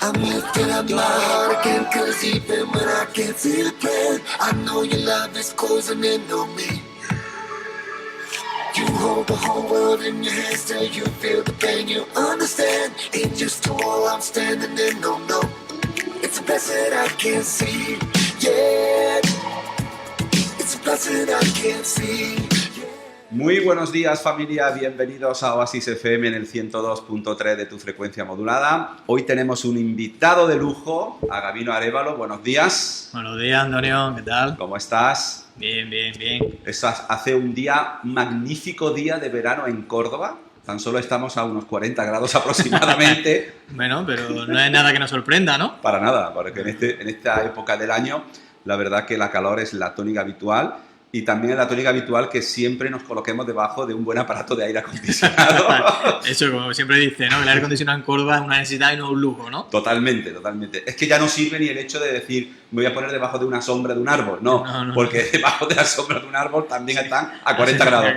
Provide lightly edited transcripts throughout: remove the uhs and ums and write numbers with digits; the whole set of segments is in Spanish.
I'm lifting up my heart again, cause even when I can't feel it again, I know your love is closing in on me. You hold the whole world in your hands till you feel the pain, you understand. Ain't just a wall I'm standing in, no, no. It's a blessing I can't see, yeah. It's a blessing I can't see. Muy buenos días, familia, bienvenidos a Oasis FM en el 102.3 de tu frecuencia modulada. Hoy tenemos un invitado de lujo, a Gabino Arévalo. Buenos días. Buenos días, Antonio, ¿qué tal? ¿Cómo estás? Bien, bien, bien. Hace un magnífico día de verano en Córdoba. Tan solo estamos a unos 40 grados aproximadamente. Bueno, pero no es nada que nos sorprenda, ¿no? Para nada, porque en esta época del año, la verdad que la calor es la tónica habitual. Y también es la tónica habitual que siempre nos coloquemos debajo de un buen aparato de aire acondicionado. Eso, como siempre dice, ¿no? El aire acondicionado en Córdoba es una necesidad y no un lujo, ¿no? Totalmente, totalmente. Es que ya no sirve ni el hecho de decir, me voy a poner debajo de una sombra de un árbol. No, porque debajo de la sombra de un árbol también están a 40 grados.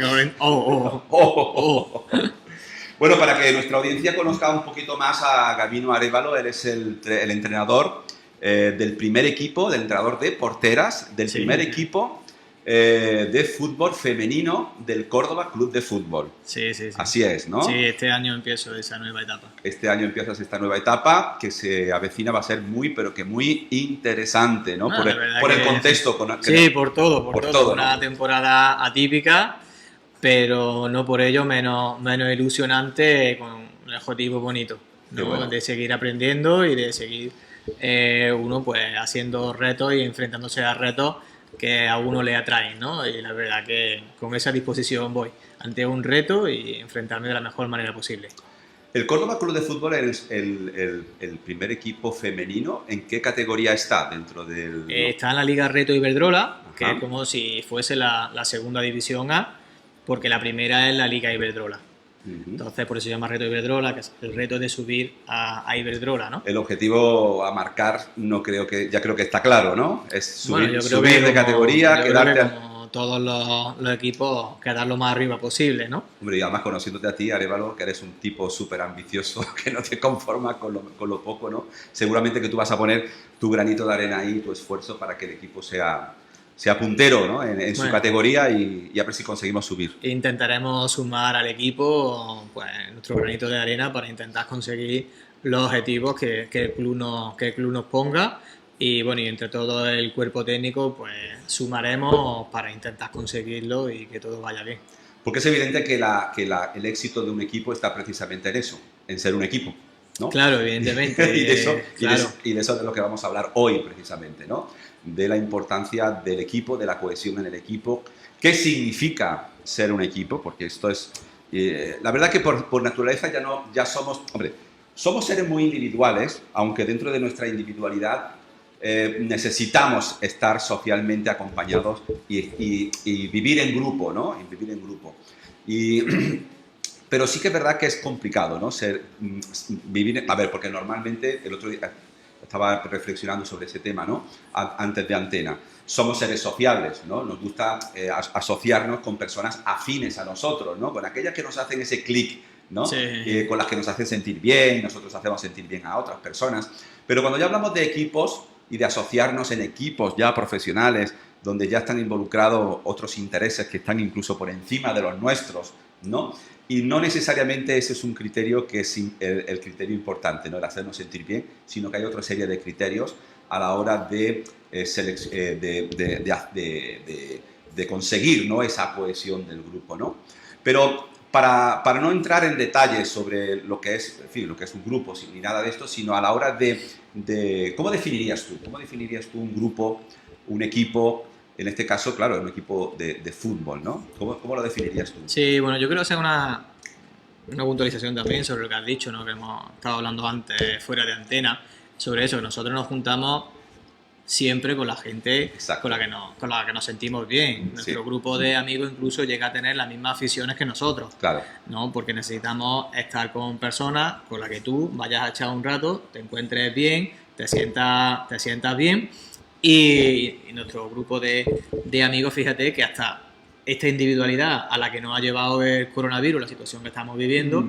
Bueno, para que nuestra audiencia conozca un poquito más a Gabino Arévalo, él es el entrenador del primer equipo, del entrenador de porteras, del primer equipo de fútbol femenino del Córdoba Club de Fútbol. Sí. Así es, ¿no? Sí, este año empiezo esa nueva etapa. Este año empiezas esta nueva etapa que se avecina, va a ser muy, pero que muy interesante, ¿no? Por el contexto. Por todo. Una temporada atípica, pero no por ello menos ilusionante, con un objetivo bonito, ¿no? Bueno. De seguir aprendiendo y de seguir uno pues haciendo retos y enfrentándose a retos que a uno le atraen, ¿no? Y la verdad que con esa disposición voy ante un reto y enfrentarme de la mejor manera posible. El Córdoba Club de Fútbol es el primer equipo femenino. ¿En qué categoría está dentro del...? Está en la Liga Reto Iberdrola, que es como si fuese la segunda división A, porque la primera es la Liga Iberdrola. Entonces, por eso se llama Reto Iberdrola, que es el reto de subir a Iberdrola, ¿no? El objetivo a marcar creo que está claro, ¿no? Es subir de categoría, quedarte... como todos los equipos, quedar lo más arriba posible, ¿no? Hombre, y además conociéndote a ti, Arévalo, que eres un tipo súper ambicioso, que no te conformas con lo poco, ¿no? Seguramente que tú vas a poner tu granito de arena ahí, tu esfuerzo para que el equipo sea puntero, ¿no? en su categoría y a ver si conseguimos subir. Intentaremos sumar al equipo pues, nuestro granito de arena para intentar conseguir los objetivos que el club nos ponga y bueno, y entre todo el cuerpo técnico pues sumaremos para intentar conseguirlo y que todo vaya bien. Porque es evidente que el éxito de un equipo está precisamente en eso, en ser un equipo, ¿no? Claro, evidentemente. y de eso es de lo que vamos a hablar hoy precisamente, ¿no? De la importancia del equipo, de la cohesión en el equipo, qué significa ser un equipo, porque esto es... la verdad que por naturaleza ya somos... Hombre, somos seres muy individuales, aunque dentro de nuestra individualidad necesitamos estar socialmente acompañados y vivir en grupo, ¿no? Y vivir en grupo. Pero sí que es verdad que es complicado, ¿no? Vivir... A ver, porque normalmente el otro día... Estaba reflexionando sobre ese tema, ¿no? Antes de antena. Somos seres sociables, ¿no? Nos gusta asociarnos con personas afines a nosotros, ¿no? Con aquellas que nos hacen ese clic, ¿no? Sí. Con las que nos hacen sentir bien, nosotros hacemos sentir bien a otras personas. Pero cuando ya hablamos de equipos y de asociarnos en equipos ya profesionales, donde ya están involucrados otros intereses que están incluso por encima de los nuestros, ¿no? Y no necesariamente ese es un criterio que es el criterio importante, ¿no? El hacernos sentir bien, sino que hay otra serie de criterios a la hora de conseguir, ¿no? Esa cohesión del grupo, ¿no? Pero para no entrar en detalles sobre lo que es, en fin, lo que es un grupo ni nada de esto, sino a la hora de ¿cómo definirías tú? ¿Cómo definirías tú un grupo, un equipo? En este caso, claro, un equipo de fútbol, ¿no? ¿Cómo lo definirías tú? Sí, bueno, yo creo hacer una puntualización también sobre lo que has dicho, ¿no? Que hemos estado hablando antes, fuera de antena, sobre eso, que nosotros nos juntamos siempre con la gente con la que nos sentimos bien. Nuestro grupo de amigos incluso llega a tener las mismas aficiones que nosotros. Claro. ¿No? Porque necesitamos estar con personas con las que tú vayas a echar un rato, te encuentres bien, te sientas bien. Y nuestro grupo de amigos, fíjate que hasta esta individualidad a la que nos ha llevado el coronavirus, la situación que estamos viviendo,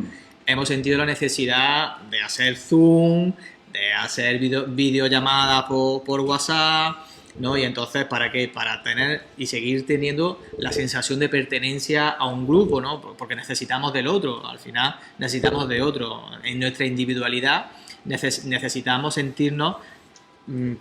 hemos sentido la necesidad de hacer Zoom, de hacer videollamadas por WhatsApp, ¿no? Y entonces, ¿para qué? Para tener y seguir teniendo la sensación de pertenencia a un grupo, ¿no? Porque necesitamos del otro, al final necesitamos de otro. En nuestra individualidad necesitamos sentirnos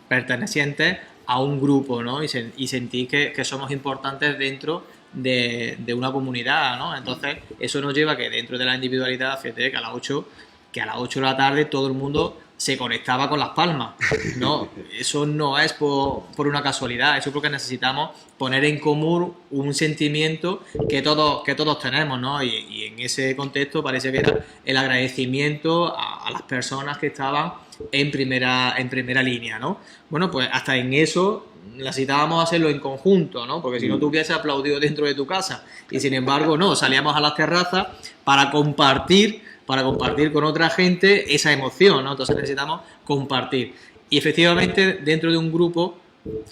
pertenecientes a un grupo, ¿no? Y sentir que somos importantes dentro de una comunidad, ¿no? Entonces, eso nos lleva a que dentro de la individualidad, fíjate que a las 8 de la tarde todo el mundo se conectaba con las palmas, ¿no? Eso no es por una casualidad, eso es porque necesitamos poner en común un sentimiento que todos tenemos, ¿no? Y en ese contexto parece que era el agradecimiento a las personas que estaban en primera línea, ¿no? Bueno, pues hasta en eso necesitábamos hacerlo en conjunto, ¿no? Porque si no, tú hubieses aplaudido dentro de tu casa y sin embargo no, salíamos a las terrazas para compartir con otra gente esa emoción, ¿no? Entonces necesitamos compartir. Y efectivamente, dentro de un grupo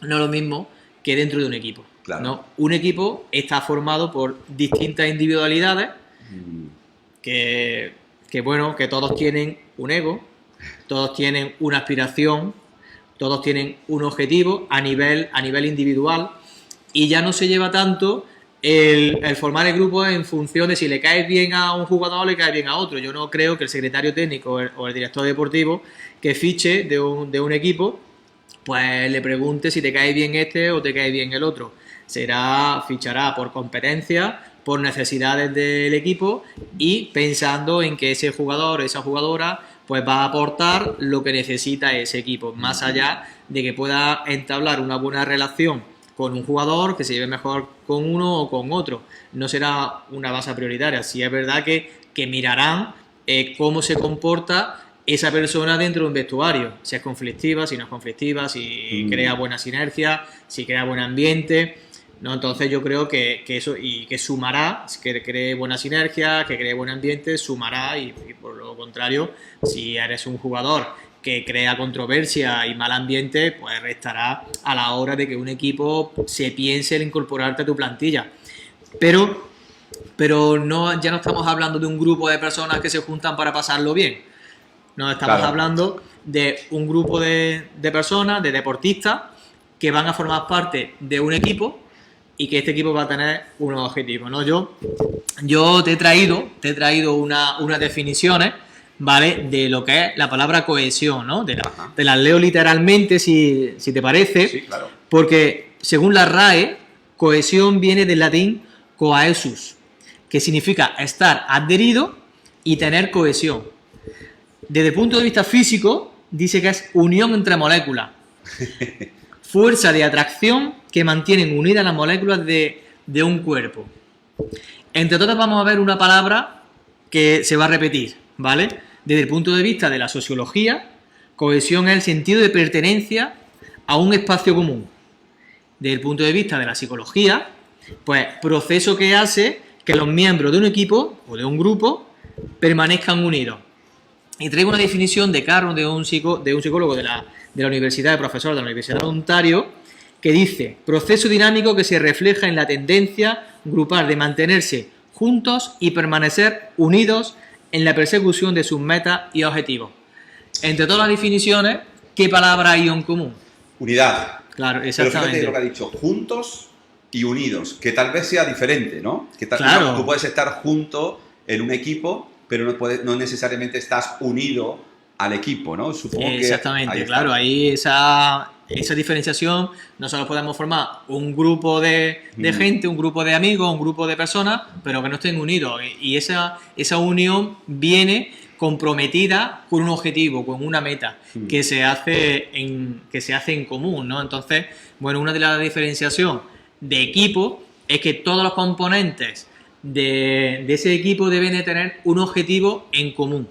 no es lo mismo que dentro de un equipo, claro, ¿no? Un equipo está formado por distintas individualidades que bueno, que todos tienen un ego, todos tienen una aspiración, todos tienen un objetivo a nivel individual, y ya no se lleva tanto el formar el grupo en función de si le caes bien a un jugador o le caes bien a otro. Yo no creo que el secretario técnico o el director deportivo que fiche de un equipo pues le pregunte si te cae bien este o te cae bien el otro. Fichará por competencia, por necesidades del equipo y pensando en que ese jugador o esa jugadora pues va a aportar lo que necesita ese equipo, más allá de que pueda entablar una buena relación con un jugador, que se lleve mejor con uno o con otro. No será una base prioritaria. Sí es verdad que mirarán cómo se comporta esa persona dentro de un vestuario, si es conflictiva, si no es conflictiva, si crea buena sinergia, si crea buen ambiente, ¿no? Entonces yo creo que eso, y que sumará, que cree buena sinergia, que cree buen ambiente, sumará, y por lo contrario, si eres un jugador que crea controversia y mal ambiente, pues restará a la hora de que un equipo se piense en incorporarte a tu plantilla. Pero no, ya no estamos hablando de un grupo de personas que se juntan para pasarlo bien. No, estamos hablando de un grupo de personas, de deportistas, que van a formar parte de un equipo y que este equipo va a tener unos objetivos, ¿no? Yo te he traído unas definiciones, ¿vale? De lo que es la palabra cohesión, ¿no? Te las leo literalmente, si te parece. Sí, claro. Porque según la RAE, cohesión viene del latín coaesus, que significa estar adherido y tener cohesión. Desde el punto de vista físico, dice que es unión entre moléculas. Fuerza de atracción que mantienen unidas las moléculas de un cuerpo. Entre todas vamos a ver una palabra que se va a repetir, ¿vale? Desde el punto de vista de la sociología, cohesión es el sentido de pertenencia a un espacio común. Desde el punto de vista de la psicología, pues proceso que hace que los miembros de un equipo o de un grupo permanezcan unidos. Y traigo una definición de Carlos, de un psicólogo de la universidad, profesor de la Universidad de Ontario, que dice: proceso dinámico que se refleja en la tendencia grupal de mantenerse juntos y permanecer unidos en la persecución de sus metas y objetivos. Entre todas las definiciones, ¿qué palabra hay en común? Unidad. Claro, exactamente. Pero fíjate lo que ha dicho, juntos y unidos, que tal vez sea diferente, ¿no? Que claro. Tú puedes estar junto en un equipo, pero no necesariamente estás unido al equipo, ¿no? Supongo exactamente, que claro, ahí esa diferenciación. Nosotros podemos formar un grupo de gente, un grupo de amigos, un grupo de personas, pero que no estén unidos, y esa unión viene comprometida con un objetivo, con una meta que se hace en común, ¿no? Entonces, bueno, una de las diferenciaciones de equipo es que todos los componentes de ese equipo deben de tener un objetivo en común.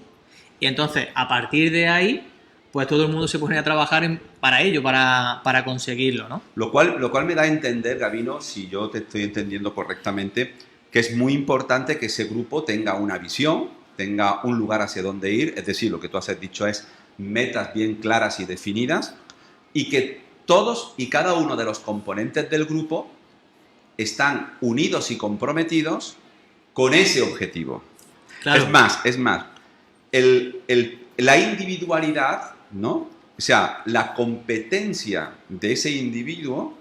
Y entonces, a partir de ahí, pues todo el mundo se pone a trabajar para ello, para conseguirlo, ¿no? Lo cual me da a entender, Gabino, si yo te estoy entendiendo correctamente, que es muy importante que ese grupo tenga una visión, tenga un lugar hacia donde ir, es decir, lo que tú has dicho es metas bien claras y definidas, y que todos y cada uno de los componentes del grupo están unidos y comprometidos con ese objetivo. Claro. Es más, la individualidad, ¿no? O sea, la competencia de ese individuo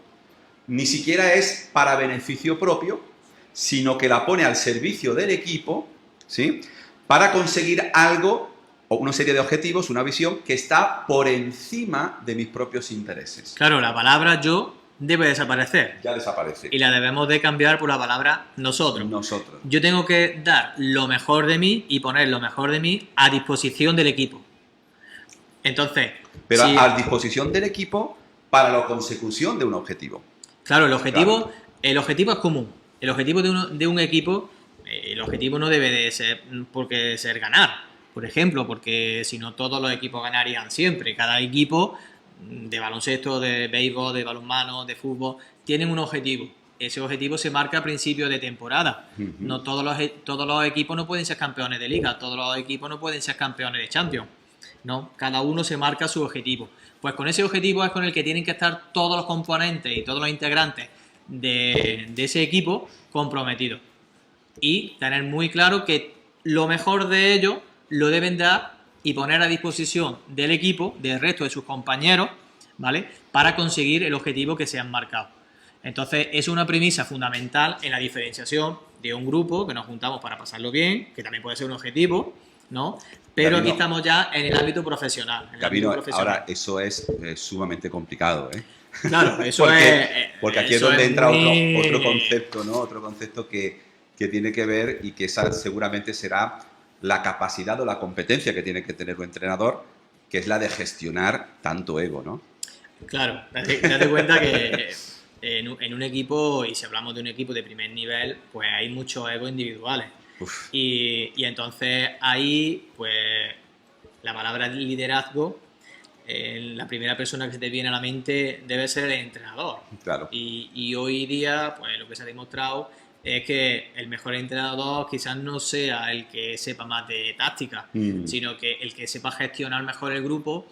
ni siquiera es para beneficio propio, sino que la pone al servicio del equipo, ¿sí? Para conseguir algo o una serie de objetivos, una visión que está por encima de mis propios intereses. Claro, la palabra yo debe desaparecer. Ya desaparece. Y la debemos de cambiar por la palabra nosotros. Nosotros. Yo tengo que dar lo mejor de mí y poner lo mejor de mí a disposición del equipo. Entonces... Pero si... a disposición del equipo para la consecución de un objetivo. Claro, el objetivo es común. El objetivo de un equipo, el objetivo no debe de ser porque ser ganar, por ejemplo, porque si no todos los equipos ganarían siempre. Cada equipo de baloncesto, de béisbol, de balonmano, de fútbol, tienen un objetivo. Ese objetivo se marca a principio de temporada. Uh-huh. No todos los equipos no pueden ser campeones de liga, todos los equipos no pueden ser campeones de Champions. No, cada uno se marca su objetivo. Pues con ese objetivo es con el que tienen que estar todos los componentes y todos los integrantes de ese equipo comprometidos. Y tener muy claro que lo mejor de ellos lo deben dar y poner a disposición del equipo, del resto de sus compañeros, ¿vale? Para conseguir el objetivo que se han marcado. Entonces, es una premisa fundamental en la diferenciación de un grupo que nos juntamos para pasarlo bien, que también puede ser un objetivo, ¿no? Pero aquí estamos ya en el ámbito profesional. Ahora eso es sumamente complicado, ¿eh? Claro, eso porque aquí es donde entra otro concepto, ¿no? Otro concepto que tiene que ver y que esa seguramente será la capacidad o la competencia que tiene que tener un entrenador, que es la de gestionar tanto ego, ¿no? Claro, date cuenta que en un equipo, y si hablamos de un equipo de primer nivel, pues hay muchos egos individuales. Y entonces ahí, pues, la palabra liderazgo, la primera persona que se te viene a la mente debe ser el entrenador. Claro. Y hoy día, pues, lo que se ha demostrado es que el mejor entrenador quizás no sea el que sepa más de táctica, sino que el que sepa gestionar mejor el grupo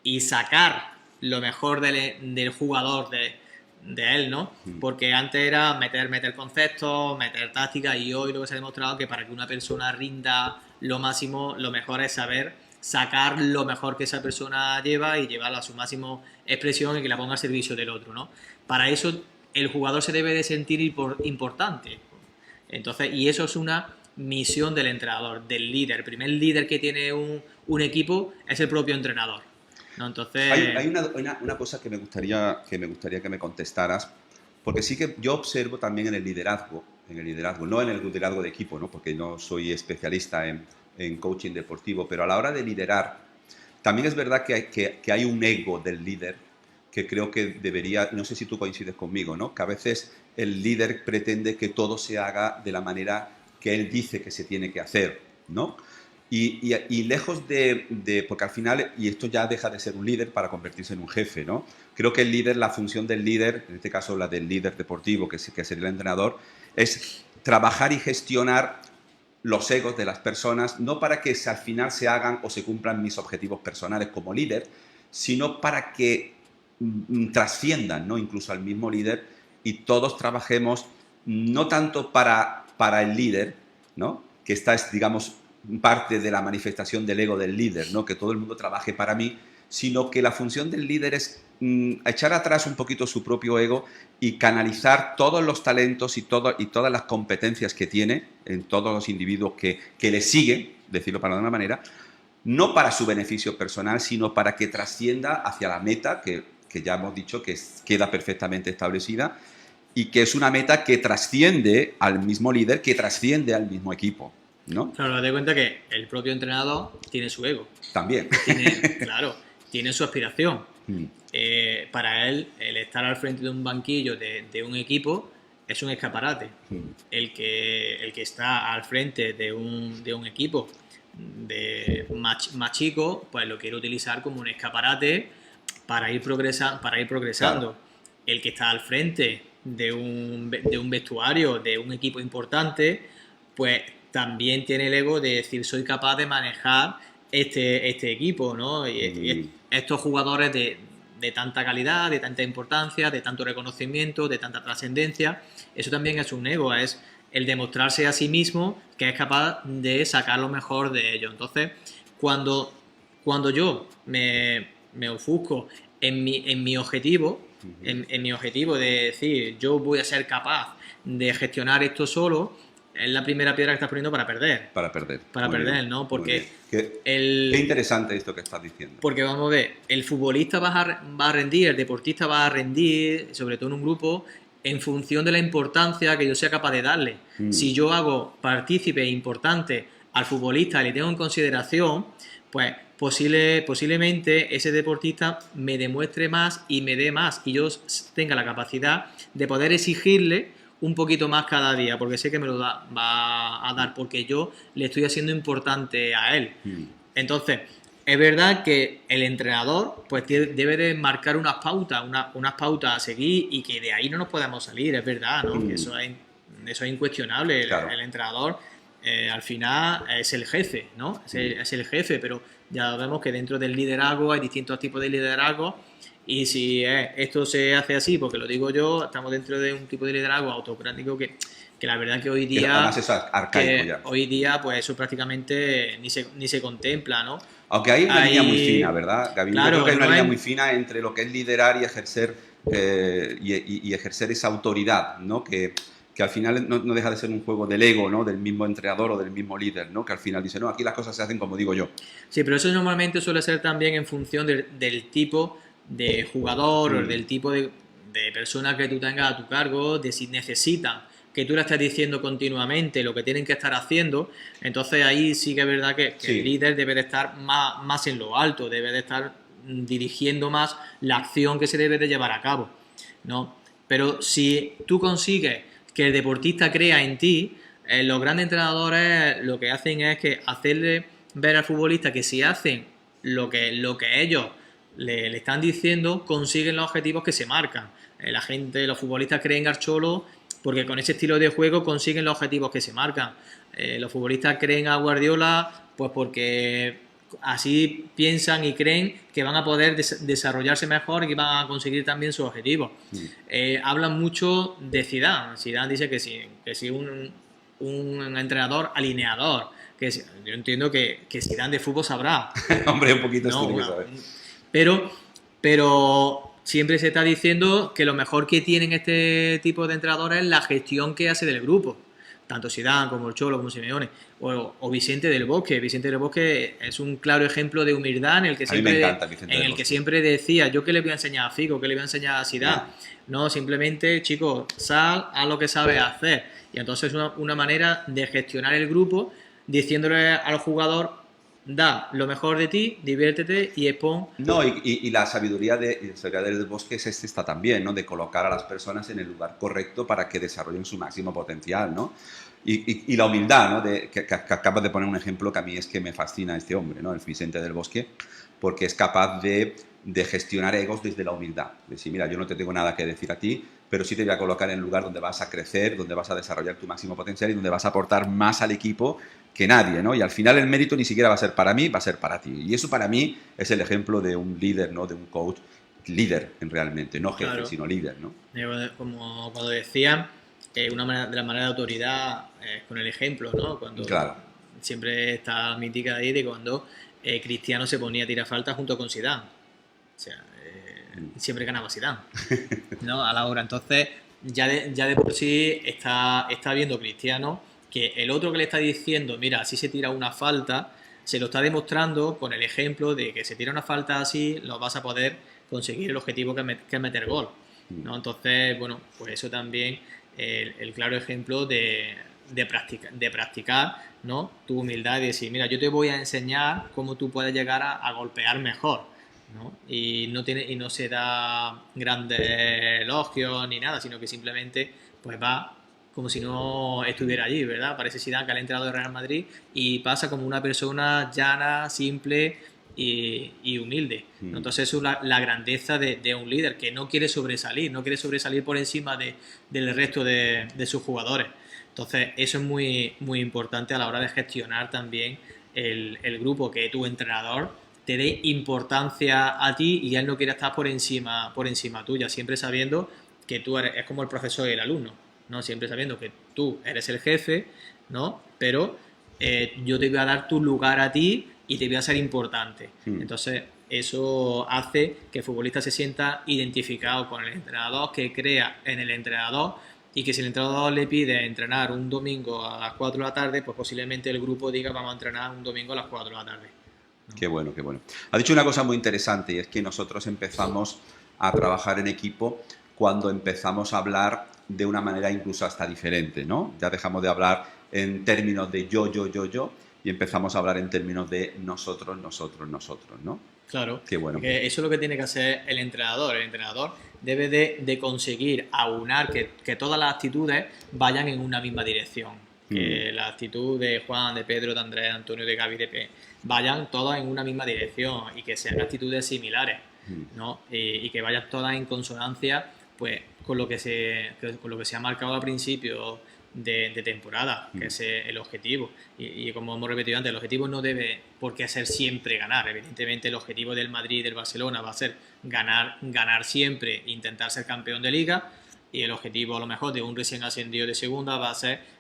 y sacar lo mejor del jugador, de él, ¿no? Porque antes era meter conceptos, meter táctica, y hoy lo que se ha demostrado que para que una persona rinda lo máximo, lo mejor es saber sacar lo mejor que esa persona lleva y llevarlo a su máximo expresión y que la ponga al servicio del otro, ¿no? Para eso el jugador se debe de sentir importante. Entonces, y eso es una misión del entrenador, del líder. El primer líder que tiene un equipo es el propio entrenador, ¿no? Entonces... Hay una cosa que me gustaría que me contestaras, porque sí que yo observo también en el liderazgo, no en el liderazgo de equipo, ¿no? Porque no soy especialista en coaching deportivo, pero a la hora de liderar, también es verdad que hay un ego del líder que creo que debería, no sé si tú coincides conmigo, ¿no? Que a veces el líder pretende que todo se haga de la manera que él dice que se tiene que hacer, ¿no? Y lejos porque al final, y esto ya deja de ser un líder para convertirse en un jefe, ¿no? Creo que el líder, la función del líder, en este caso la del líder deportivo, que sería el entrenador, es trabajar y gestionar los egos de las personas, no para que al final se hagan o se cumplan mis objetivos personales como líder, sino para que trasciendan, ¿no? Incluso al mismo líder, y todos trabajemos no tanto para el líder, ¿no? Que esta es, digamos, parte de la manifestación del ego del líder, ¿no? Que todo el mundo trabaje para mí, sino que la función del líder es echar atrás un poquito su propio ego y canalizar todos los talentos y todas las competencias que tiene en todos los individuos que le siguen, decirlo para una manera, no para su beneficio personal, sino para que trascienda hacia la meta que ya hemos dicho que queda perfectamente establecida y que es una meta que trasciende al mismo líder, que trasciende al mismo equipo, ¿no? Claro, date cuenta que el propio entrenador tiene su ego. También. Tiene su aspiración. Para él, el estar al frente de un banquillo de un equipo es un escaparate. El que está al frente de un equipo más chico, pues lo quiere utilizar como un escaparate para ir progresando. Claro. El que está al frente de un vestuario, de un equipo importante, pues también tiene el ego de decir, soy capaz de manejar este equipo, ¿no? Y estos jugadores de tanta calidad, de tanta importancia, de tanto reconocimiento, de tanta trascendencia. Eso también es un ego, es el demostrarse a sí mismo que es capaz de sacar lo mejor de ello. Entonces, cuando yo me ofusco en mi objetivo, en mi objetivo de decir yo voy a ser capaz de gestionar esto solo, es la primera piedra que estás poniendo para perder. Para perder. Para perder, bien, ¿no? Porque qué interesante esto que estás diciendo. Porque vamos a ver, el futbolista va a rendir, el deportista va a rendir, sobre todo en un grupo, en función de la importancia que yo sea capaz de darle. Si yo hago partícipe importante al futbolista y le tengo en consideración, pues posiblemente ese deportista me demuestre más y me dé más y yo tenga la capacidad de poder exigirle un poquito más cada día, porque sé que me lo va a dar, porque yo le estoy haciendo importante a él. Entonces, es verdad que el entrenador pues debe de marcar unas pautas a seguir y que de ahí no nos podemos salir, es verdad, ¿no? Que eso es incuestionable. Claro. El entrenador al final es el jefe, ¿no? Es el jefe, pero ya vemos que dentro del liderazgo hay distintos tipos de liderazgo. Y si esto se hace así, porque lo digo yo, estamos dentro de un tipo de liderazgo autocrático que la verdad que hoy día... Además es arcaico ya. Hoy día, pues eso prácticamente ni se contempla, ¿no? Aunque hay una línea muy fina, ¿verdad, Gaby? Claro, yo creo que hay una línea muy fina entre lo que es liderar y ejercer, y ejercer esa autoridad, ¿no? Que al final no deja de ser un juego del ego, ¿no? Del mismo entrenador o del mismo líder, ¿no? Que al final dice, no, aquí las cosas se hacen como digo yo. Sí, pero eso normalmente suele ser también en función del tipo de jugador o del tipo de persona que tú tengas a tu cargo, de si necesitan que tú le estés diciendo continuamente lo que tienen que estar haciendo. Entonces ahí sí que es verdad que el líder debe de estar más en lo alto, debe de estar dirigiendo más la acción que se debe de llevar a cabo, ¿no? Pero si tú consigues que el deportista crea en ti, los grandes entrenadores lo que hacen es que hacerle ver al futbolista que si hacen lo que ellos le están diciendo, consiguen los objetivos que se marcan. Los futbolistas creen al Cholo porque con ese estilo de juego consiguen los objetivos que se marcan. Los futbolistas creen a Guardiola pues porque así piensan y creen que van a poder desarrollarse mejor y que van a conseguir también sus objetivos. Hablan mucho de Zidane. Zidane dice que si un entrenador alineador, yo entiendo que Zidane de fútbol sabrá. Hombre, un poquito tiene que saber. Pero siempre se está diciendo que lo mejor que tienen este tipo de entrenadores es la gestión que hace del grupo. Tanto Zidane como el Cholo, como Simeone, o Vicente del Bosque. Vicente del Bosque es un claro ejemplo de humildad en el que siempre decía, yo qué le voy a enseñar a Figo, qué le voy a enseñar a Zidane. No, simplemente, chicos, sal, haz lo que sabes hacer. Y entonces es una manera de gestionar el grupo, diciéndole al jugador, da lo mejor de ti, diviértete y expon. No, y la sabiduría del Bosque es esta también, ¿no? De colocar a las personas en el lugar correcto para que desarrollen su máximo potencial, ¿no? Y la humildad, ¿no? Que acabas de poner un ejemplo que a mí es que me fascina este hombre, ¿no? El Vicente del Bosque, porque es capaz de gestionar egos desde la humildad. De decir, mira, yo no te tengo nada que decir a ti, pero sí te voy a colocar en el lugar donde vas a crecer, donde vas a desarrollar tu máximo potencial y donde vas a aportar más al equipo que nadie, ¿no? Y al final el mérito ni siquiera va a ser para mí, va a ser para ti. Y eso para mí es el ejemplo de un líder, ¿no? De un coach líder, realmente, no jefe, sino líder, ¿no? Como cuando decían, una de las maneras de autoridad es con el ejemplo, ¿no? Cuando siempre está mítica ahí de cuando Cristiano se ponía a tirar falta junto con Zidane. O sea, siempre ganaba Zidane, ¿no? A la hora. Entonces, ya de por sí está viendo Cristiano que el otro que le está diciendo, mira, así se tira una falta, se lo está demostrando con el ejemplo de que se tira una falta así, lo vas a poder conseguir el objetivo que es meter gol, ¿no? Entonces, bueno, pues eso también el claro ejemplo de practicar, ¿no? Tu humildad y decir, mira, yo te voy a enseñar cómo tú puedes llegar a golpear mejor, ¿no? Y no se da grandes elogios ni nada, sino que simplemente pues va como si no estuviera allí, ¿verdad? Parece Zidane que ha entrado de Real Madrid y pasa como una persona llana, simple y humilde. Entonces eso es la grandeza de un líder que no quiere sobresalir por encima del resto de sus jugadores. Entonces eso es muy, muy importante a la hora de gestionar también el grupo, que tu entrenador te dé importancia a ti y él no quiere estar por encima tuya, siempre sabiendo que tú eres, es como el profesor y el alumno, ¿no? Siempre sabiendo que tú eres el jefe, ¿no? Pero yo te voy a dar tu lugar a ti y te voy a ser importante. Entonces, eso hace que el futbolista se sienta identificado con el entrenador, que crea en el entrenador, y que si el entrenador le pide entrenar un domingo a las 4 de la tarde, pues posiblemente el grupo diga vamos a entrenar un domingo a las 4 de la tarde. ¿No? Qué bueno, qué bueno. Ha dicho una cosa muy interesante, y es que nosotros empezamos a trabajar en equipo cuando empezamos a hablar de una manera incluso hasta diferente, ¿no? Ya dejamos de hablar en términos de yo, y empezamos a hablar en términos de nosotros, ¿no? Claro, qué bueno. Eso es lo que tiene que hacer el entrenador. El entrenador debe de conseguir aunar que todas las actitudes vayan en una misma dirección. Que la actitud de Juan, de Pedro, de Andrés, de Antonio, de Gaby, de P, vayan todas en una misma dirección y que sean actitudes similares, ¿no? Y que vayan todas en consonancia, pues, con lo que se ha marcado al principio de temporada, que es el objetivo. Y como hemos repetido antes, el objetivo no debe por qué ser siempre ganar. Evidentemente el objetivo del Madrid y del Barcelona va a ser ganar siempre, intentar ser campeón de liga, y el objetivo a lo mejor de un recién ascendido de segunda va a ser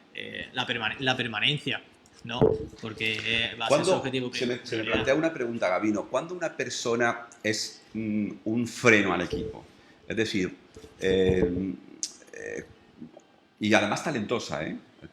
la permanencia, ¿no? Porque va a ser su objetivo. Se me plantea una pregunta, Gabino. ¿Cuándo una persona es un freno al equipo? Es decir, y además talentosa,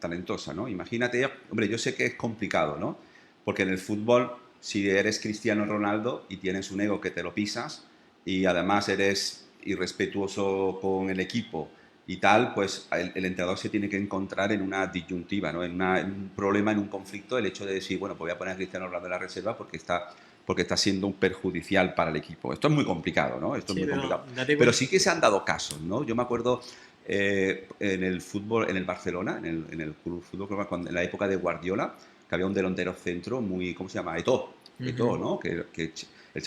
talentosa, ¿no? Imagínate, hombre, yo sé que es complicado, ¿no? Porque en el fútbol, si eres Cristiano Ronaldo y tienes un ego que te lo pisas y además eres irrespetuoso con el equipo y tal, pues el entrenador se tiene que encontrar en una disyuntiva, ¿no? En un problema, en un conflicto, el hecho de decir, bueno, pues voy a poner a Cristiano Ronaldo en la reserva porque está siendo un perjudicial para el equipo. Esto es muy complicado, ¿no? Esto es muy complicado. Pero sí que se han dado casos, ¿no? Yo me acuerdo en el fútbol, en el Barcelona, en el club fútbol, en la época de Guardiola, que había un delantero centro muy, ¿cómo se llama? Eto'o, ¿no?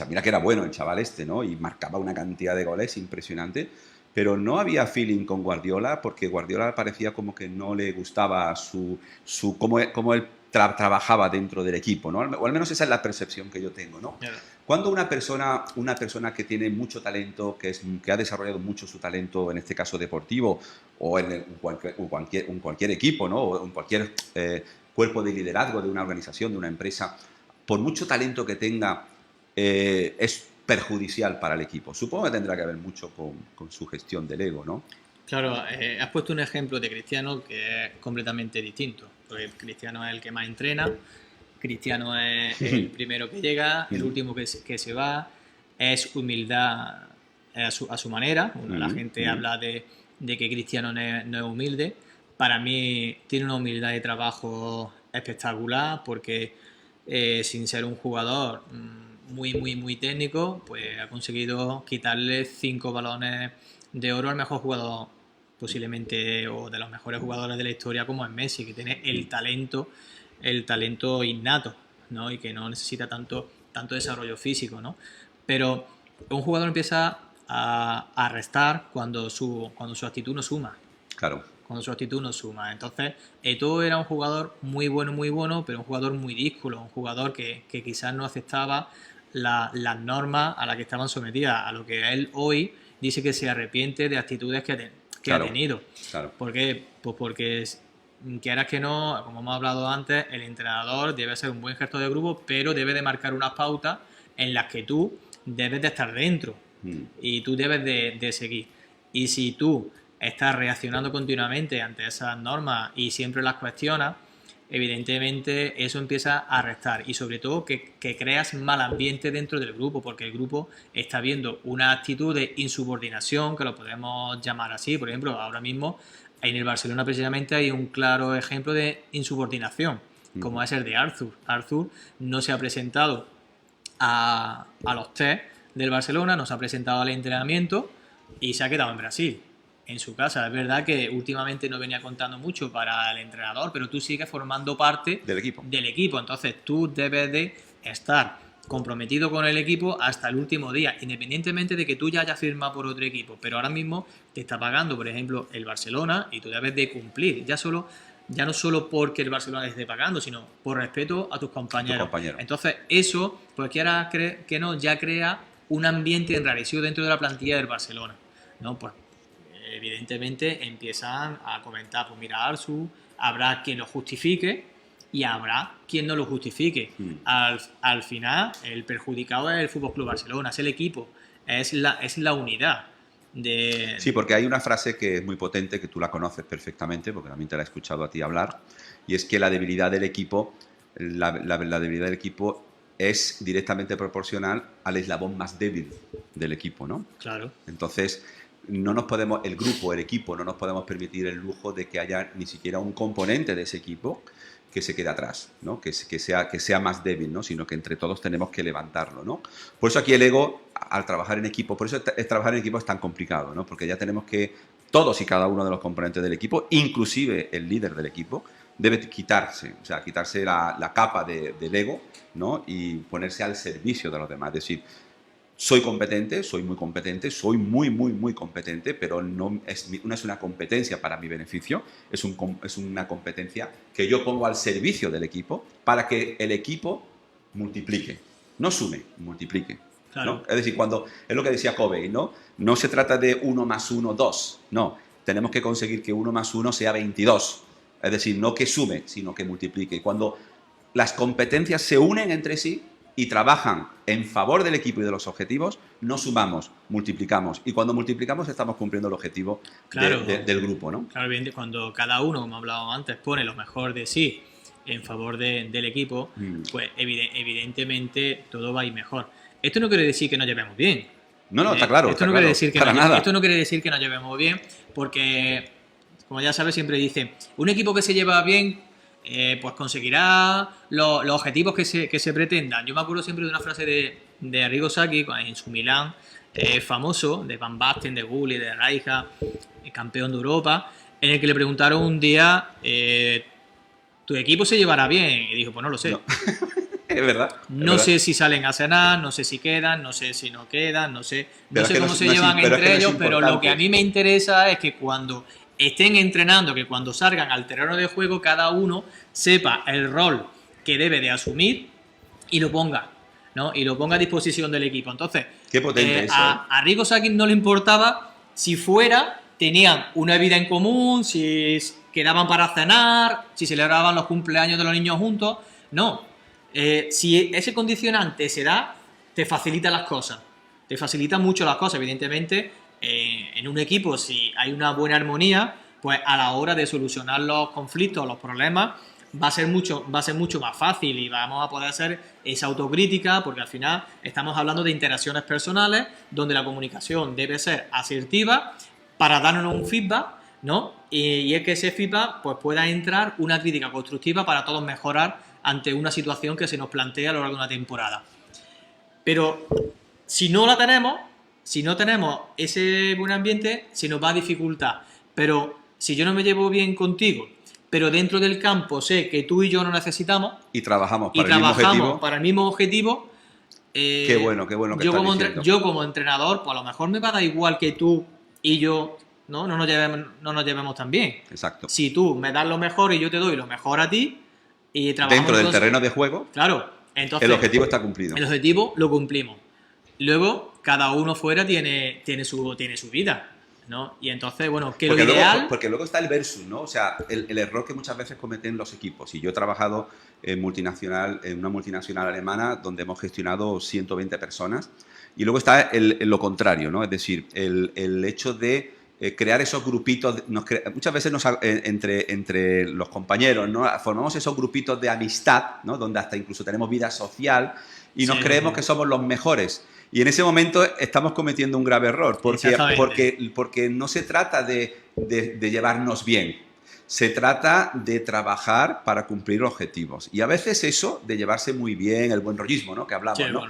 Mira que era bueno el chaval ¿no? Y marcaba una cantidad de goles impresionante, pero no había feeling con Guardiola porque Guardiola parecía como que no le gustaba cómo él trabajaba dentro del equipo, ¿no? O al menos esa es la percepción que yo tengo, ¿no? Yeah. Cuando una persona que tiene mucho talento, que ha desarrollado mucho su talento, en este caso deportivo, o en cualquier equipo, ¿no? O en cualquier cuerpo de liderazgo de una organización, de una empresa, por mucho talento que tenga, es perjudicial para el equipo. Supongo que tendrá que ver mucho con su gestión del ego, ¿no? Claro, has puesto un ejemplo de Cristiano que es completamente distinto. Porque Cristiano es el que más entrena, Cristiano es el primero que llega, el último que se va, es humildad a su manera. La gente habla de que Cristiano no es humilde. Para mí tiene una humildad de trabajo espectacular porque sin ser un jugador muy técnico, pues ha conseguido quitarle 5 balones de oro al mejor jugador posiblemente, o de los mejores jugadores de la historia, como es Messi, que tiene el talento innato, ¿no? Y que no necesita tanto desarrollo físico, ¿no? Pero un jugador empieza a restar cuando su actitud no suma. Claro. Cuando su actitud no suma. Entonces, Eto'o era un jugador muy bueno, pero un jugador muy díscolo, un jugador que quizás no aceptaba las normas a las que estaban sometidas, a lo que él hoy dice que se arrepiente de actitudes que ha tenido. Claro. ¿Por qué? Pues porque, quieras que no, como hemos hablado antes, el entrenador debe ser un buen gestor de grupo, pero debe de marcar unas pautas en las que tú debes de estar dentro y tú debes de seguir. Y si tú estás reaccionando continuamente ante esas normas y siempre las cuestionas, evidentemente eso empieza a restar, y sobre todo que creas mal ambiente dentro del grupo, porque el grupo está viendo una actitud de insubordinación, que lo podemos llamar así. Por ejemplo, ahora mismo en el Barcelona precisamente hay un claro ejemplo de insubordinación, como es el de Arthur. Arthur no se ha presentado a los test del Barcelona, no se ha presentado al entrenamiento y se ha quedado en Brasil, en su casa. Es verdad que últimamente no venía contando mucho para el entrenador, pero tú sigues formando parte del equipo. Entonces tú debes de estar comprometido con el equipo hasta el último día, independientemente de que tú ya hayas firmado por otro equipo. Pero ahora mismo te está pagando, por ejemplo, el Barcelona, y tú debes de cumplir. Ya solo ya no solo porque el Barcelona esté pagando, sino por respeto a tus compañeros. compañero. Entonces, eso, pues que no, ya crea un ambiente enrarecido dentro de la plantilla del Barcelona, ¿no? Pues evidentemente empiezan a comentar, pues mira, Arsu, habrá quien lo justifique y habrá quien no lo justifique. Al final, el perjudicado es el Fútbol Club Barcelona, es el equipo, es la unidad. Sí, porque hay una frase que es muy potente, que tú la conoces perfectamente, porque también te la he escuchado a ti hablar, y es que la debilidad del equipo, la debilidad del equipo es directamente proporcional al eslabón más débil del equipo, ¿no? Claro. Entonces, no nos podemos, el grupo, el equipo, no nos podemos permitir el lujo de que haya ni siquiera un componente de ese equipo que se quede atrás, ¿no? Que sea más débil, ¿no? Sino que entre todos tenemos que levantarlo, ¿no? Por eso aquí el ego, al trabajar en equipo, por eso trabajar en equipo es tan complicado, ¿no? Porque ya tenemos que, todos y cada uno de los componentes del equipo, inclusive el líder del equipo, debe quitarse la capa del ego, ¿no? Y ponerse al servicio de los demás. Es decir, soy competente, soy muy competente, soy muy, muy, muy competente, pero no es una competencia para mi beneficio, es una competencia que yo pongo al servicio del equipo para que el equipo multiplique, no sume, multiplique. Claro. ¿No? Es decir, es lo que decía Covey, ¿no? No se trata de 1 más 1, 2, no, tenemos que conseguir que 1 más 1 sea 22, es decir, no que sume, sino que multiplique. Y cuando las competencias se unen entre sí y trabajan en favor del equipo y de los objetivos, no sumamos, multiplicamos. Y cuando multiplicamos estamos cumpliendo el objetivo del grupo, ¿no? Claro, evidentemente, cuando cada uno, como hablábamos antes, pone lo mejor de sí en favor del equipo, pues evidentemente todo va a ir mejor. Esto no quiere decir que nos llevemos bien. No, está claro. Esto no quiere decir que nos llevemos bien, porque, como ya sabes, siempre dicen, un equipo que se lleva bien pues conseguirá los objetivos que se pretendan. Yo me acuerdo siempre de una frase de Arrigo Sacchi en su Milán famoso, de Van Basten, de Gulli, de Rijkaard, campeón de Europa, en el que le preguntaron un día, ¿tu equipo se llevará bien? Y dijo, pues no lo sé. No. Es verdad. No sé si salen a cenar, no sé si quedan, no sé si no quedan, no sé cómo se llevan entre ellos, pero lo que a mí me interesa es que cuando estén entrenando, que cuando salgan al terreno de juego, cada uno sepa el rol que debe de asumir y lo ponga, ¿no? Y lo ponga a disposición del equipo. Entonces, qué potente eso, a Arrigo Sacchi no le importaba si tenían una vida en común, si quedaban para cenar, si celebraban los cumpleaños de los niños juntos. No. Si ese condicionante se da, te facilita las cosas. Te facilita mucho las cosas, evidentemente. En un equipo, si hay una buena armonía, pues a la hora de solucionar los conflictos, los problemas, va a ser mucho más fácil y vamos a poder hacer esa autocrítica, porque al final estamos hablando de interacciones personales donde la comunicación debe ser asertiva para darnos un feedback, ¿no? Y es que ese feedback pues pueda entrar una crítica constructiva para todos mejorar ante una situación que se nos plantea a lo largo de una temporada. Pero si no tenemos ese buen ambiente, se nos va a dificultar. Pero si yo no me llevo bien contigo, pero dentro del campo sé que tú y yo nos necesitamos y trabajamos para el mismo objetivo, qué bueno que yo como entrenador, pues a lo mejor me va a dar igual que tú y yo no nos llevemos tan bien. Exacto. Si tú me das lo mejor y yo te doy lo mejor a ti y trabajamos dentro del terreno de juego, claro, entonces el objetivo está cumplido. El objetivo lo cumplimos. Luego, cada uno fuera tiene su vida, ¿no? Y entonces, bueno, que porque lo ideal... Porque luego está el versus, ¿no? O sea, el error que muchas veces cometen los equipos. Y yo he trabajado en una multinacional alemana donde hemos gestionado 120 personas. Y luego está lo contrario, ¿no? Es decir, el hecho de crear esos grupitos, muchas veces entre los compañeros, ¿no? Formamos esos grupitos de amistad, ¿no? Donde hasta incluso tenemos vida social y nos creemos que somos los mejores. Y en ese momento estamos cometiendo un grave error, porque no se trata de llevarnos bien, se trata de trabajar para cumplir objetivos. Y a veces eso de llevarse muy bien, el buen rollismo, ¿no? Que hablamos, ¿no?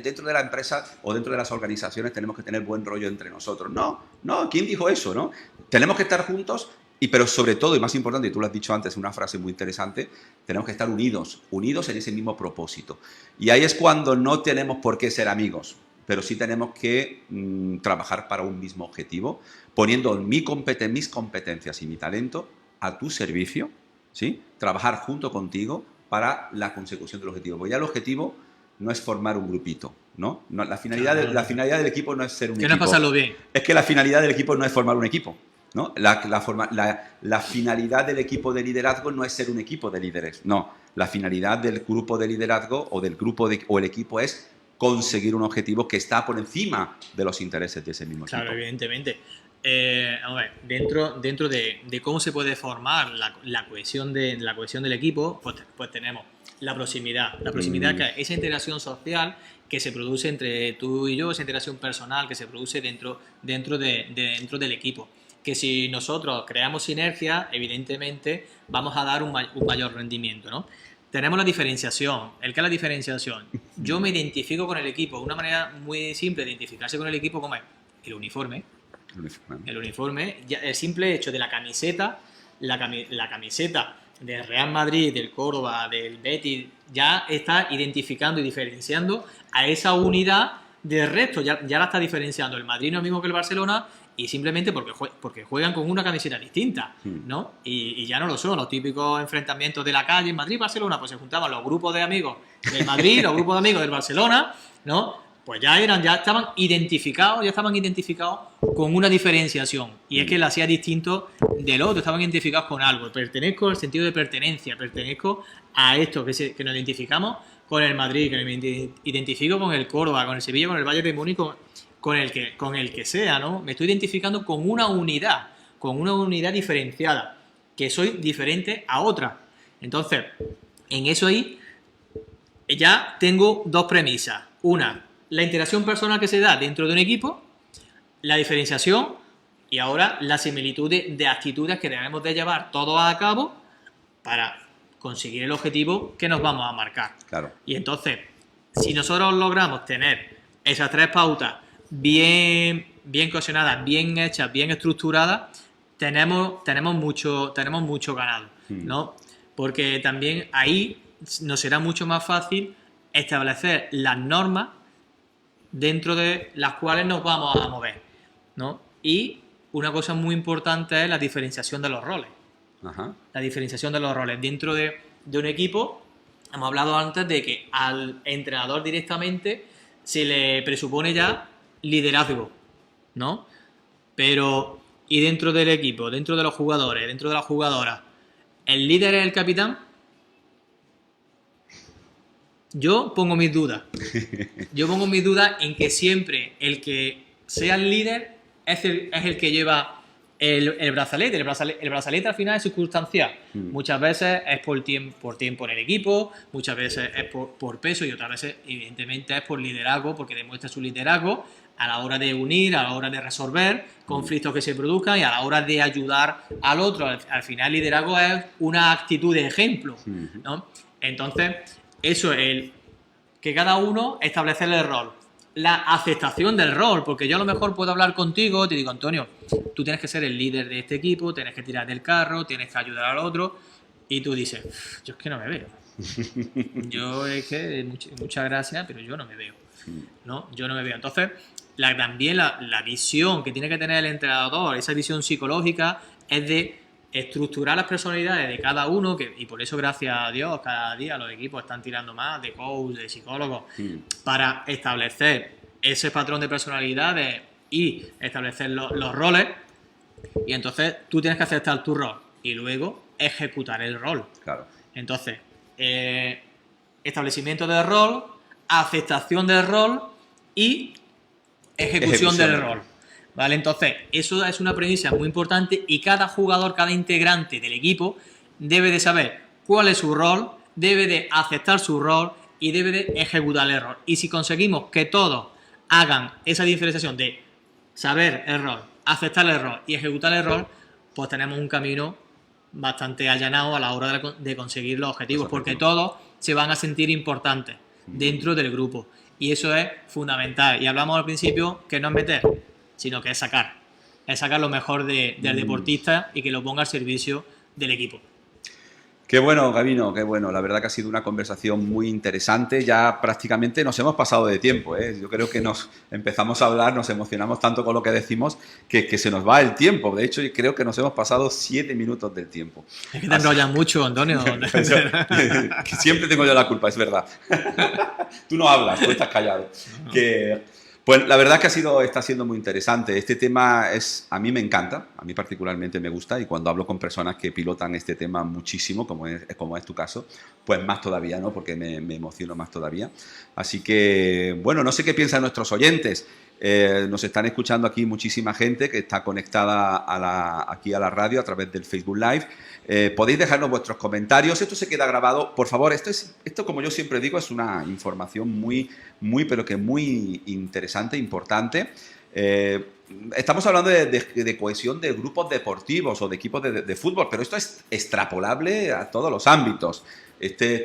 Dentro de la empresa o dentro de las organizaciones tenemos que tener buen rollo entre nosotros. No, ¿quién dijo eso, no? Tenemos que estar juntos, pero sobre todo, y más importante, y tú lo has dicho antes, una frase muy interesante, tenemos que estar unidos en ese mismo propósito. Y ahí es cuando no tenemos por qué ser amigos, pero sí tenemos que trabajar para un mismo objetivo, poniendo mis competencias y mi talento a tu servicio ¿sí? Trabajar junto contigo para la consecución del objetivo. Porque ya el objetivo no es formar un grupito, ¿no? La finalidad del equipo no es ser un equipo. Que no es pasarlo bien. Es que la finalidad del equipo no es formar un equipo, ¿no? La finalidad del equipo de liderazgo no es ser un equipo de líderes, no. La finalidad del grupo de liderazgo o del grupo o el equipo es conseguir un objetivo que está por encima de los intereses de ese mismo equipo. Claro, evidentemente. A ver, dentro de cómo se puede formar la cohesión del equipo, pues tenemos la proximidad. La proximidad, que es esa interacción social que se produce entre tú y yo, esa interacción personal que se produce dentro del equipo. Que si nosotros creamos sinergia, evidentemente vamos a dar un mayor rendimiento, ¿no? Tenemos la diferenciación. ¿El qué es la diferenciación? Yo me identifico con el equipo. Una manera muy simple de identificarse con el equipo, ¿cómo es? El uniforme. El uniforme, ya el simple hecho de la camiseta, la camiseta del Real Madrid, del Córdoba, del Betis, ya está identificando y diferenciando a esa unidad del resto, ya la está diferenciando. El Madrid no es lo mismo que el Barcelona, y simplemente porque juegan con una camiseta distinta, ¿no? Y ya no lo son los típicos enfrentamientos de la calle en Madrid-Barcelona, pues se juntaban los grupos de amigos del Madrid, los grupos de amigos del Barcelona, ¿no? Pues ya estaban identificados con una diferenciación. Y es que la hacía distinto del otro, estaban identificados con algo. Pertenezco al sentido de pertenencia, pertenezco a esto, que nos identificamos con el Madrid, que me identifico con el Córdoba, con el Sevilla, con el Bayern de Múnich, con el que sea, ¿no? Me estoy identificando con una unidad diferenciada, que soy diferente a otra. Entonces, en eso ahí ya tengo dos premisas. Una, la interacción personal que se da dentro de un equipo, la diferenciación y ahora la similitud de actitudes que debemos de llevar todos a cabo para conseguir el objetivo que nos vamos a marcar. Claro. Y entonces, si nosotros logramos tener esas tres pautas bien cohesionadas, bien hechas, bien estructuradas, tenemos mucho ganado, ¿no? Porque también ahí nos será mucho más fácil establecer las normas dentro de las cuales nos vamos a mover, ¿no? Y una cosa muy importante es la diferenciación de los roles. Ajá. La diferenciación de los roles. Dentro de un equipo, hemos hablado antes de que al entrenador directamente se le presupone ya liderazgo, ¿no? Pero, y dentro del equipo, dentro de los jugadores, dentro de las jugadoras, ¿el líder es el capitán? Yo pongo mis dudas. Yo pongo mis dudas en que siempre el que sea el líder es el que lleva el brazalete. El brazalete al final es circunstancial. Muchas veces es por tiempo en el equipo, muchas veces es por peso y otras veces evidentemente es por liderazgo, porque demuestra su liderazgo a la hora de unir, a la hora de resolver conflictos que se produzcan y a la hora de ayudar al otro. Al final el liderazgo es una actitud de ejemplo, ¿no? Entonces, eso es que cada uno establece el rol. La aceptación del rol, porque yo a lo mejor puedo hablar contigo, te digo, Antonio, tú tienes que ser el líder de este equipo, tienes que tirar del carro, tienes que ayudar al otro, y tú dices, yo es que no me veo. Yo es que, muchas gracias, pero yo no me veo, ¿no? Yo no me veo. Entonces, también la visión que tiene que tener el entrenador, esa visión psicológica, es de estructurar las personalidades de cada uno, y por eso, gracias a Dios, cada día los equipos están tirando más de coach, de psicólogos, para establecer ese patrón de personalidades y establecer los roles. Y entonces tú tienes que aceptar tu rol y luego ejecutar el rol. Claro. Entonces, establecimiento del rol, aceptación del rol y ejecución del rol. ¿Vale? Entonces, eso es una premisa muy importante y cada jugador, cada integrante del equipo debe de saber cuál es su rol, debe de aceptar su rol y debe de ejecutar el rol. Y si conseguimos que todos hagan esa diferenciación de saber el rol, aceptar el rol y ejecutar el rol, pues tenemos un camino bastante allanado a la hora de conseguir los objetivos, porque todos se van a sentir importantes dentro del grupo. Y eso es fundamental. Y hablamos al principio que no es meter, sino que es sacar lo mejor del deportista y que lo ponga al servicio del equipo. Qué bueno, Gabino, qué bueno. La verdad que ha sido una conversación muy interesante. Ya prácticamente nos hemos pasado de tiempo, ¿eh? Yo creo que nos empezamos a hablar, nos emocionamos tanto con lo que decimos que se nos va el tiempo. De hecho, creo que nos hemos pasado 7 minutos del tiempo. Es que te enrollas mucho, Antonio. Que siempre tengo yo la culpa, es verdad. Tú no hablas, tú estás callado. No. Pues la verdad que está siendo muy interesante. Este tema a mí me encanta, a mí particularmente me gusta, y cuando hablo con personas que pilotan este tema muchísimo, como es tu caso, pues más todavía, ¿no? Porque me emociono más todavía. Así que, bueno, no sé qué piensan nuestros oyentes. Nos están escuchando aquí muchísima gente que está conectada aquí a la radio a través del Facebook Live. Podéis dejarnos vuestros comentarios. Esto se queda grabado. Por favor, esto como yo siempre digo, es una información pero que muy interesante, importante. Estamos hablando de cohesión de grupos deportivos o de equipos de fútbol, pero esto es extrapolable a todos los ámbitos.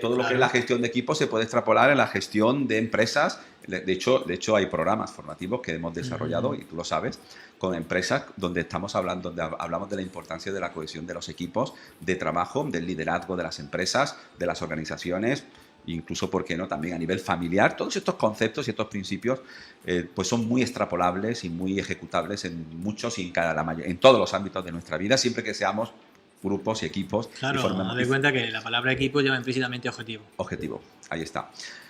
Todo lo que es la gestión de equipos se puede extrapolar en la gestión de empresas. De hecho, hay programas formativos que hemos desarrollado, y tú lo sabes, con empresas donde hablamos de la importancia de la cohesión de los equipos de trabajo, del liderazgo de las empresas, de las organizaciones, incluso, ¿por qué no?, también a nivel familiar. Todos estos conceptos y estos principios pues son muy extrapolables y muy ejecutables en muchos y en todos los ámbitos de nuestra vida, siempre que seamos grupos y equipos. Claro, haz de cuenta que la palabra equipo lleva implícitamente objetivo. Objetivo, ahí está.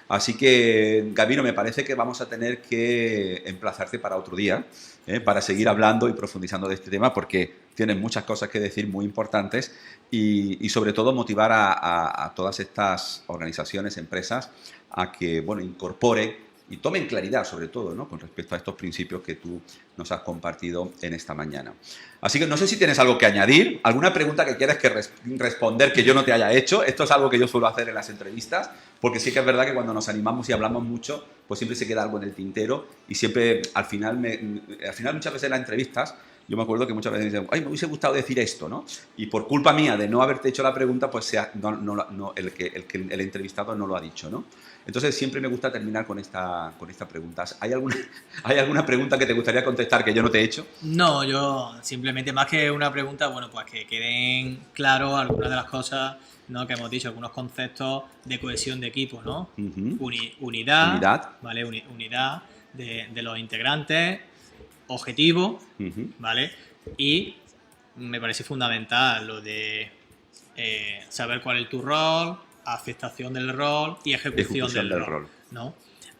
Así que, Gabino, me parece que vamos a tener que emplazarte para otro día, para seguir hablando y profundizando de este tema, porque tienes muchas cosas que decir muy importantes y sobre todo motivar a todas estas organizaciones, empresas, a que, bueno, incorporen y tomen claridad, sobre todo, ¿no?, con respecto a estos principios que tú nos has compartido en esta mañana. Así que no sé si tienes algo que añadir, alguna pregunta que quieras responder que yo no te haya hecho. Esto es algo que yo suelo hacer en las entrevistas, porque sí que es verdad que cuando nos animamos y hablamos mucho, pues siempre se queda algo en el tintero y siempre, al final muchas veces en las entrevistas, yo me acuerdo que muchas veces me dicen, ay, me hubiese gustado decir esto, ¿no? Y por culpa mía de no haberte hecho la pregunta, pues el entrevistado no lo ha dicho, ¿no? Entonces siempre me gusta terminar con esta pregunta. ¿Hay alguna pregunta que te gustaría contestar que yo no te he hecho? No, yo simplemente, más que una pregunta, bueno, pues que queden claros algunas de las cosas, ¿no?, que hemos dicho, algunos conceptos de cohesión de equipo, ¿no? Unidad, ¿vale? Unidad de los integrantes, objetivo, ¿vale? Y me parece fundamental lo de saber cuál es tu rol, aceptación del rol y ejecución del rol, ¿no?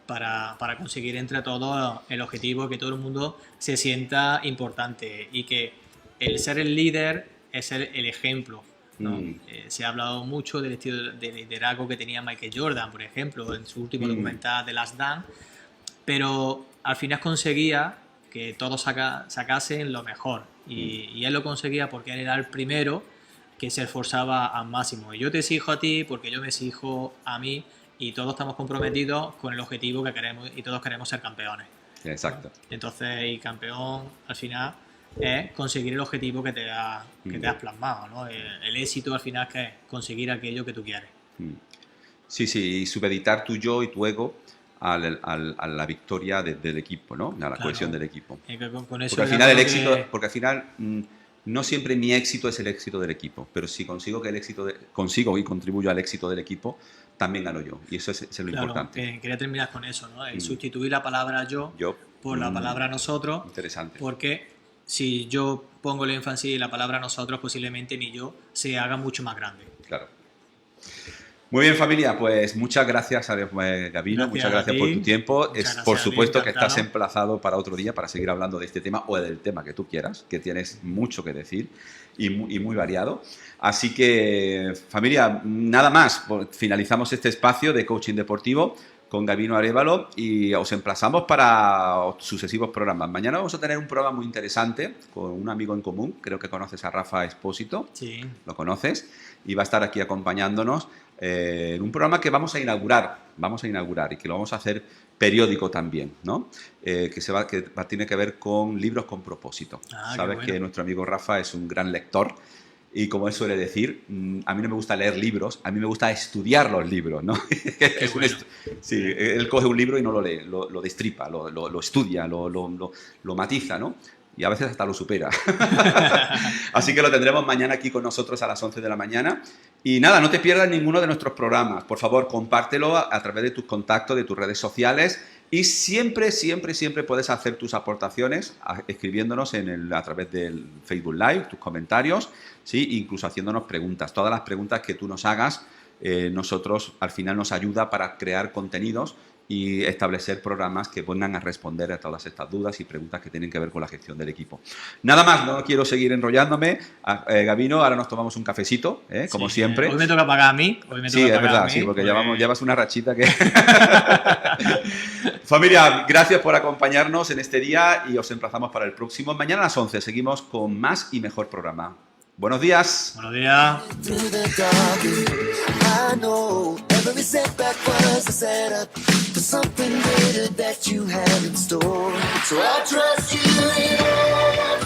Para conseguir entre todos el objetivo, que todo el mundo se sienta importante y que el ser el líder es ser el ejemplo, ¿no? Se ha hablado mucho del estilo de liderazgo que tenía Michael Jordan, por ejemplo, en su último documental The Last Dance, pero al final conseguía que todos sacasen lo mejor y él lo conseguía porque él era el primero que se esforzaba al máximo. Y yo te exijo a ti porque yo me exijo a mí, y todos estamos comprometidos con el objetivo que queremos y todos queremos ser campeones. Exacto. Entonces, y campeón al final es conseguir el objetivo que te has plasmado, ¿no? El éxito al final es que es conseguir aquello que tú quieres. Sí, y supeditar tu yo y tu ego a la victoria del equipo, ¿no? A la cohesión del equipo. Porque al final porque al final no siempre mi éxito es el éxito del equipo, pero si consigo consigo y contribuyo al éxito del equipo, también gano yo, y eso es lo importante. Quería terminar con eso, ¿no? El sustituir la palabra yo por la palabra nosotros. Interesante. Porque si yo pongo el énfasis en la palabra nosotros, posiblemente mi yo se haga mucho más grande. Claro. Muy bien, familia, pues muchas gracias, Gabino, muchas gracias por tu tiempo. Por supuesto que estás emplazado para otro día para seguir hablando de este tema o del tema que tú quieras, que tienes mucho que decir y muy variado. Así que, familia, nada más, finalizamos este espacio de coaching deportivo con Gabino Arévalo y os emplazamos para sucesivos programas. Mañana vamos a tener un programa muy interesante con un amigo en común, creo que conoces a Rafa Expósito. Sí. ¿Lo conoces? Y va a estar aquí acompañándonos en un programa que vamos a inaugurar y que lo vamos a hacer periódico también, ¿no? Que tiene que ver con libros con propósito. Sabes bueno. Que nuestro amigo Rafa es un gran lector y, como él suele decir, a mí no me gusta leer libros, a mí me gusta estudiar los libros, ¿no? Sí, él coge un libro y no lo lee, lo destripa, lo estudia, lo matiza, ¿no? y a veces hasta lo supera. Así que lo tendremos mañana aquí con nosotros a las 11 de la mañana. Y nada, no te pierdas ninguno de nuestros programas. Por favor, compártelo a través de tus contactos, de tus redes sociales. Y siempre, siempre, siempre puedes hacer tus aportaciones escribiéndonos a través del Facebook Live, tus comentarios, ¿sí? Incluso haciéndonos preguntas. Todas las preguntas que tú nos hagas, nosotros al final nos ayuda para crear contenidos y establecer programas que vengan a responder a todas estas dudas y preguntas que tienen que ver con la gestión del equipo. Nada más, no quiero seguir enrollándome. Gabino, ahora nos tomamos un cafecito, como siempre. Hoy me toca pagar a mí. Sí, es verdad, sí, porque llevas una rachita que... Familia, gracias por acompañarnos en este día y os emplazamos para el próximo. Mañana a las 11 seguimos con más y mejor programa. Buenos días. Buenos días. Through the dark, I know every setback was a setup for something greater that you had in store. So I trust you in all.